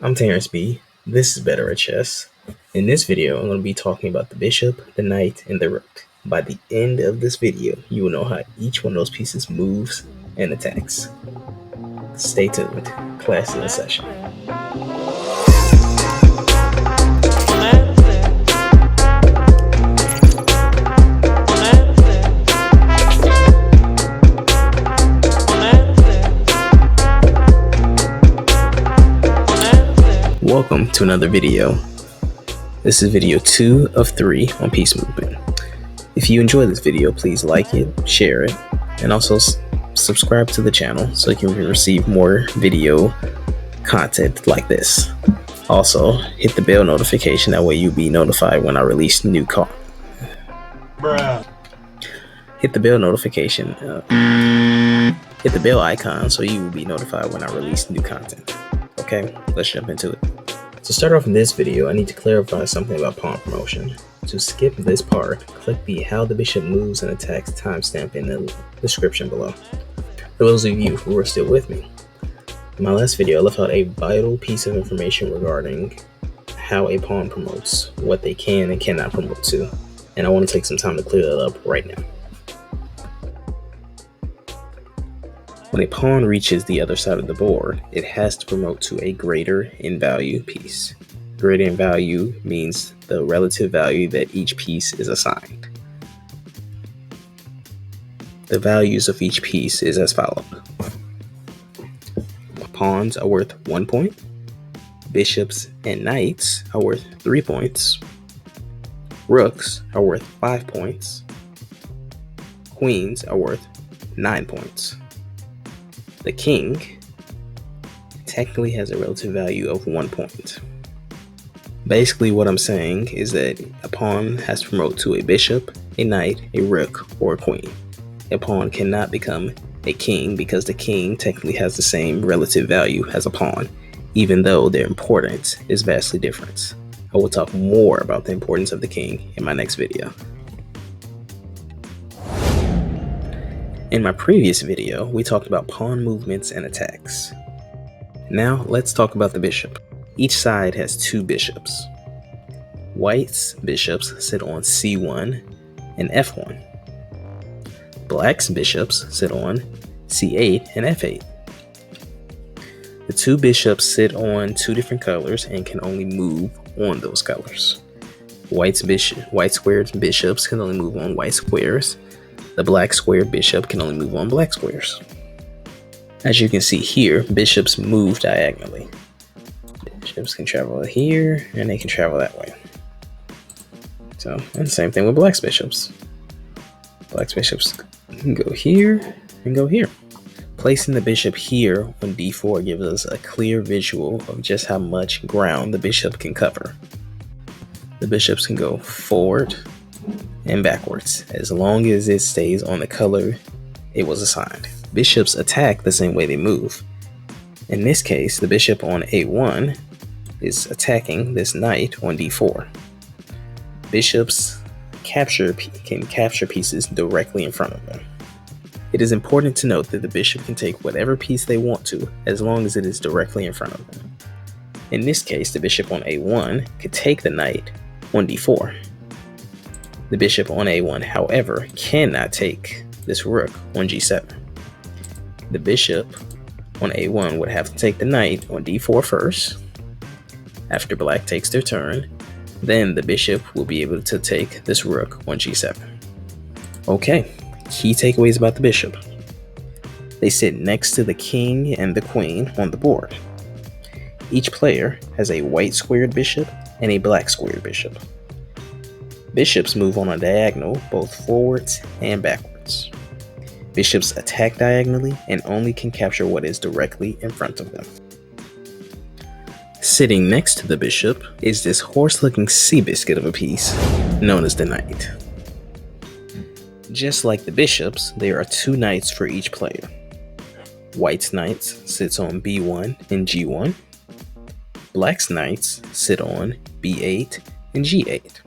I'm Terrence B. This is Better at Chess. In this video, I'm going to be talking about the bishop, the knight, and the rook. By the end of this video, you will know how each one of those pieces moves and attacks. Stay tuned. Class is in session. Welcome to another video. This is video 2 of 3 on piece movement. If you enjoy this video, please like it, share it, and also subscribe to the channel so you can receive more video content like this. Also, hit the bell notification, that way you'll be notified when I release new content. Hit the bell notification, hit the bell icon so you will be notified when I release new content. Okay, let's jump into it. To start off in this video, I need to clarify something about pawn promotion. To skip this part, click the How the Bishop Moves and Attacks timestamp in the description below. For those of you who are still with me, in my last video I left out a vital piece of information regarding how a pawn promotes, what they can and cannot promote to, and I want to take some time to clear that up right now. When a pawn reaches the other side of the board, it has to promote to a greater in value piece. Greater in value means the relative value that each piece is assigned. The values of each piece is as follows. Pawns are worth 1 point. Bishops and knights are worth 3 points. Rooks are worth 5 points. Queens are worth 9 points. The king technically has a relative value of 1 point. Basically what I'm saying is that a pawn has to promote to a bishop, a knight, a rook, or a queen. A pawn cannot become a king because the king technically has the same relative value as a pawn, even though their importance is vastly different. I will talk more about the importance of the king in my next video. In my previous video, we talked about pawn movements and attacks. Now, let's talk about the bishop. Each side has 2 bishops. White's bishops sit on c1 and f1. Black's bishops sit on c8 and f8. The 2 bishops sit on 2 different colors and can only move on those colors. White squared bishops can only move on white squares. The black square bishop can only move on black squares. As you can see here, bishops move diagonally. Bishops can travel here and they can travel that way. So, and the same thing with black's bishops. Black's bishops can go here and go here. Placing the bishop here on d4 gives us a clear visual of just how much ground the bishop can cover. The bishops can go forward and backwards as long as it stays on the color it was assigned. Bishops attack the same way they move. In this case, the bishop on a1 is attacking this knight on d4. Bishops can capture pieces directly in front of them. It is important to note that the bishop can take whatever piece they want to as long as it is directly in front of them. In this case, the bishop on a1 could take the knight on d4. The bishop on a1, however, cannot take this rook on g7. The bishop on a1 would have to take the knight on d4 first. After black takes their turn, then the bishop will be able to take this rook on g7. Okay, key takeaways about the bishop. They sit next to the king and the queen on the board. Each player has a white squared bishop and a black squared bishop. Bishops move on a diagonal both forwards and backwards. Bishops attack diagonally and only can capture what is directly in front of them. Sitting next to the bishop is this horse-looking sea biscuit of a piece known as the knight. Just like the bishops, there are 2 knights for each player. White's knights sits on b1 and g1. Black's knights sit on b8 and g8.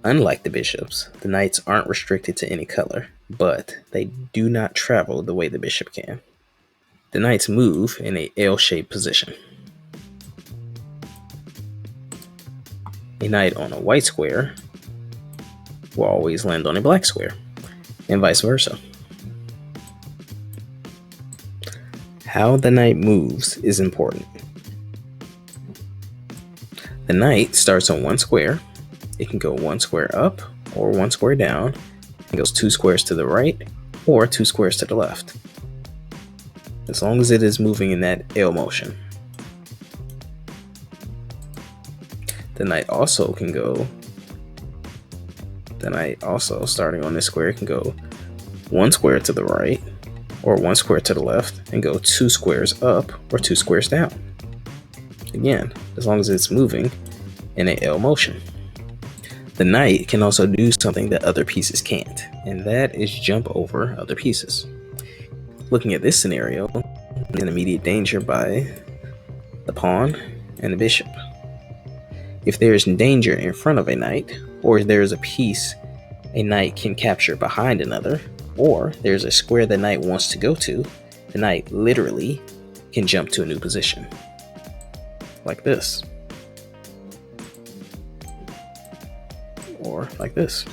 Unlike the bishops, the knights aren't restricted to any color, but they do not travel the way the bishop can. The knights move in a L-shaped position. a knight on a white square will always land on a black square, and vice versa. How the knight moves is important. The knight starts on one square. It can go one square up or one square down. It goes 2 squares to the right or 2 squares to the left, as long as it is moving in that L motion. The knight also, starting on this square, can go 1 square to the right or 1 square to the left and go 2 squares up or 2 squares down. Again, as long as it's moving in a L motion. The knight can also do something that other pieces can't, and that is jump over other pieces. Looking at this scenario, in immediate danger by the pawn and the bishop. If there is danger in front of a knight, or there is a piece a knight can capture behind another, or there's a square the knight wants to go to, the knight literally can jump to a new position. Like this. Or like this.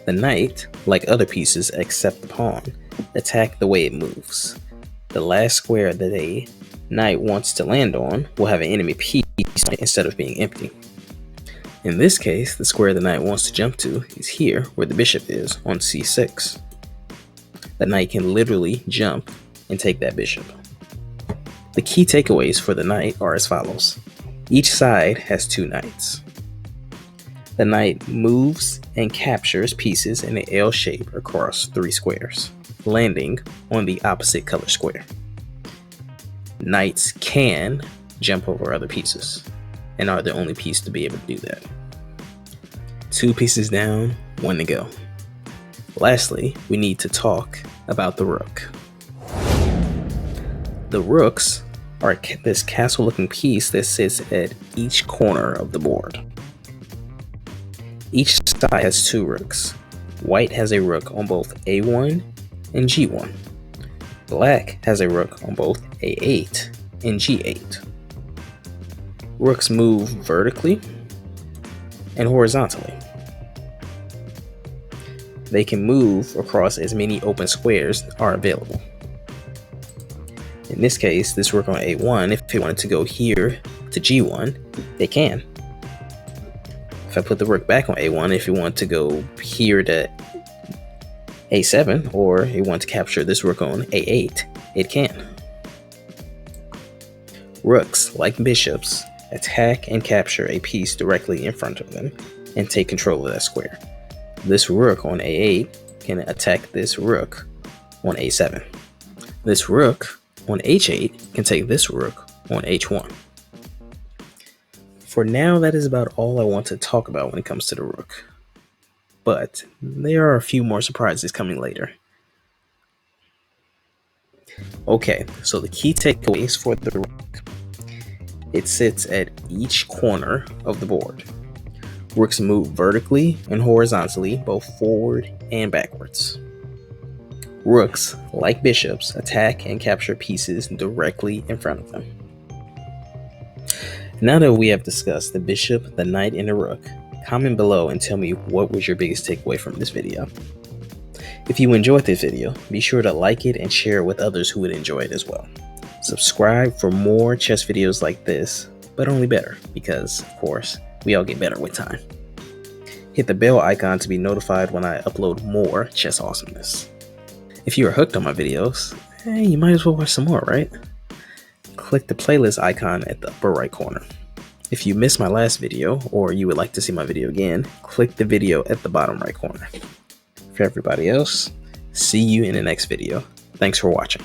The knight, like other pieces except the pawn, attack the way it moves. The last square that a knight wants to land on will have an enemy piece instead of being empty. In this case, the square the knight wants to jump to is here where the bishop is on c6. The knight can literally jump and take that bishop. The key takeaways for the knight are as follows. Each side has 2 knights. The knight moves and captures pieces in an L shape across 3 squares, landing on the opposite color square. Knights can jump over other pieces and are the only piece to be able to do that. 2 pieces down, 1 to go. Lastly, we need to talk about the rook. The rooks are this castle-looking piece that sits at each corner of the board. Each side has 2 rooks. White has a rook on both a1 and g1. Black has a rook on both a8 and g8. Rooks move vertically and horizontally. They can move across as many open squares are available. In this case, this rook on a1, if it wanted to go here to g1, it can. If I put the rook back on a1, if you want to go here to a7, or you want to capture this rook on a8, it can. Rooks, like bishops, attack and capture a piece directly in front of them and take control of that square. This rook on a8 can attack this rook on a7. This rook on h8 can take this rook on h1. For now, that is about all I want to talk about when it comes to the rook. But there are a few more surprises coming later. Okay, so the key takeaways for the rook. It sits at each corner of the board. Rooks move vertically and horizontally, both forward and backwards. Rooks, like bishops, attack and capture pieces directly in front of them. Now that we have discussed the bishop, the knight, and the rook, comment below and tell me what was your biggest takeaway from this video. If you enjoyed this video, be sure to like it and share it with others who would enjoy it as well. Subscribe for more chess videos like this, but only better, because, of course, we all get better with time. Hit the bell icon to be notified when I upload more chess awesomeness. If you are hooked on my videos, hey, you might as well watch some more, right? Click the playlist icon at the upper right corner. If you missed my last video, or you would like to see my video again, click the video at the bottom right corner. For everybody else, see you in the next video. Thanks for watching.